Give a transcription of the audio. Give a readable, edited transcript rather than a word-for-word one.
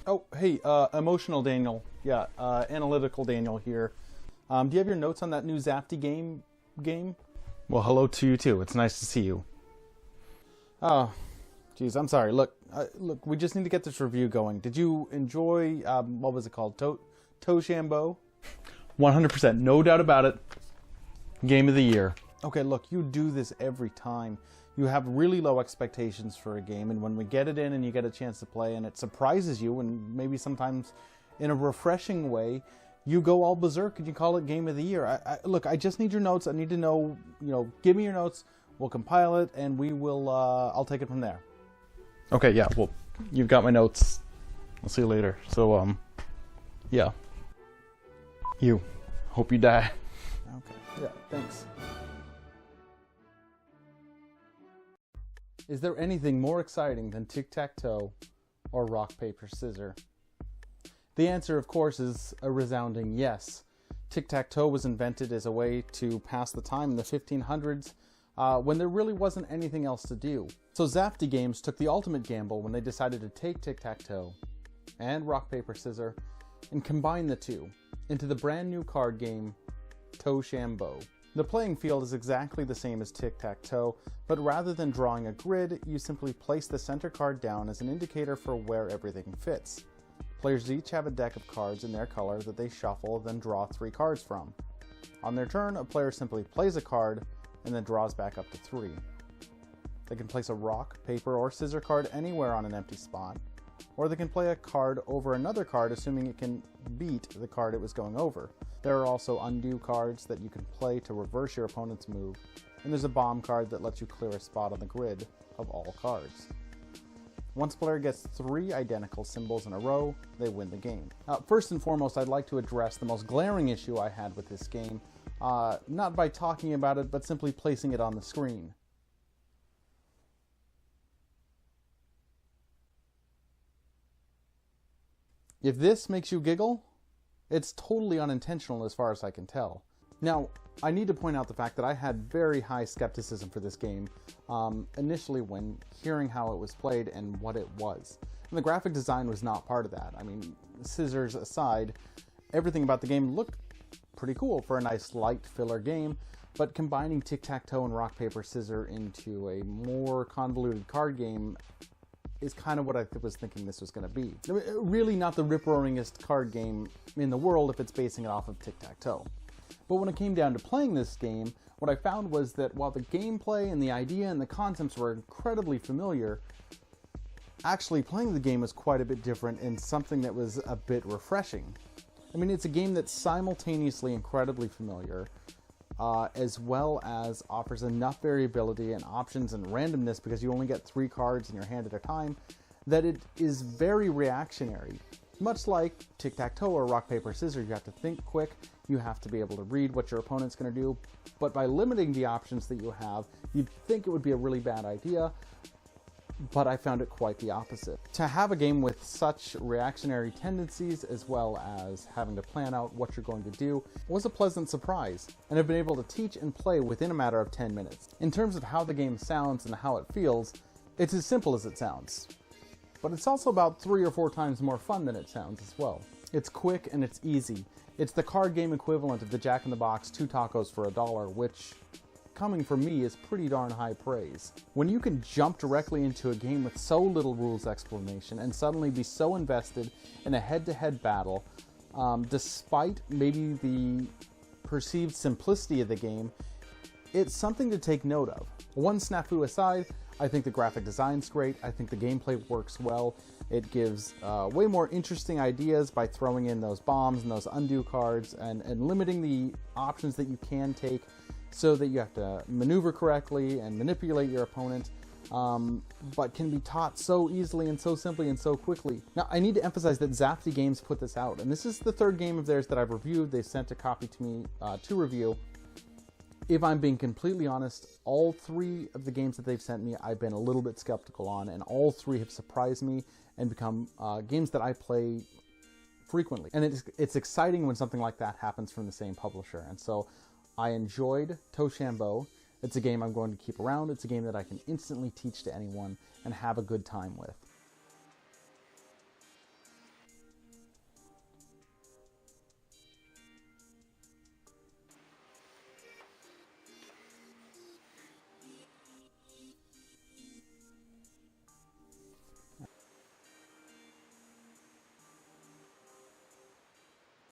Oh, hey, emotional Daniel. Yeah, analytical Daniel here. Do you have your notes on that new Zafty game? Well, hello to you too. It's nice to see you. Oh, geez, I'm sorry. Look, we just need to get this review going. Did you enjoy, what was it called? ToeShamBo? 100%, no doubt about it. Game of the year. Okay, look, you do this every time. You have really low expectations for a game, and when we get it in and you get a chance to play and it surprises you, and maybe sometimes in a refreshing way, you go all berserk and you call it Game of the Year. Look, I just need your notes. I need to know, give me your notes. We'll compile it, and we will, I'll take it from there. Okay, yeah, well, you've got my notes. I'll see you later. So, yeah. You. Hope you die. Okay, yeah, thanks. Is there anything more exciting than tic-tac-toe or rock-paper-scissors? The answer, of course, is a resounding yes. Tic-tac-toe was invented as a way to pass the time in the 1500s when there really wasn't anything else to do. So Zafty Games took the ultimate gamble when they decided to take tic-tac-toe and rock-paper-scissors and combine the two into the brand new card game ToeShamBo. The playing field is exactly the same as tic-tac-toe, but rather than drawing a grid, you simply place the center card down as an indicator for where everything fits. Players each have a deck of cards in their color that they shuffle, then draw 3 cards from. On their turn, a player simply plays a card and then draws back up to 3. They can place a rock, paper, or scissor card anywhere on an empty spot, or they can play a card over another card assuming it can beat the card it was going over. There are also undo cards that you can play to reverse your opponent's move, and there's a bomb card that lets you clear a spot on the grid of all cards. Once a player gets 3 identical symbols in a row, they win the game. First and foremost, I'd like to address the most glaring issue I had with this game, not by talking about it, but simply placing it on the screen. If this makes you giggle, it's totally unintentional as far as I can tell. Now, I need to point out the fact that I had very high skepticism for this game initially when hearing how it was played and what it was. And the graphic design was not part of that. I mean, scissors aside, everything about the game looked pretty cool for a nice light filler game, but combining tic-tac-toe and rock-paper-scissors into a more convoluted card game is kind of what I was thinking this was going to be. Really not the rip-roaringest card game in the world if it's basing it off of tic-tac-toe. But when it came down to playing this game, what I found was that while the gameplay and the idea and the concepts were incredibly familiar, actually playing the game was quite a bit different and something that was a bit refreshing. I mean, it's a game that's simultaneously incredibly familiar, as well as offers enough variability and options and randomness because you only get 3 cards in your hand at a time, that it is very reactionary. Much like tic-tac-toe or rock-paper-scissors, you have to think quick, you have to be able to read what your opponent's going to do, but by limiting the options that you have, you'd think it would be a really bad idea, but I found it quite the opposite. To have a game with such reactionary tendencies, as well as having to plan out what you're going to do, was a pleasant surprise, and I've been able to teach and play within a matter of 10 minutes. In terms of how the game sounds and how it feels, it's as simple as it sounds. But it's also about 3 or 4 times more fun than it sounds as well. It's quick and it's easy. It's the card game equivalent of the Jack in the Box 2 tacos for $1, which, coming from me, is pretty darn high praise. When you can jump directly into a game with so little rules explanation and suddenly be so invested in a head-to-head battle, despite maybe the perceived simplicity of the game, it's something to take note of. One snafu aside, I think the graphic design's great, I think the gameplay works well, it gives way more interesting ideas by throwing in those bombs and those undo cards and limiting the options that you can take so that you have to maneuver correctly and manipulate your opponent, but can be taught so easily and so simply and so quickly. Now, I need to emphasize that Zafty Games put this out, and this is the 3rd game of theirs that I've reviewed. They sent a copy to me to review. If I'm being completely honest, all 3 of the games that they've sent me, I've been a little bit skeptical on, and all 3 have surprised me and become games that I play frequently. And it's exciting when something like that happens from the same publisher. And so I enjoyed ToeShamBo. It's a game I'm going to keep around. It's a game that I can instantly teach to anyone and have a good time with.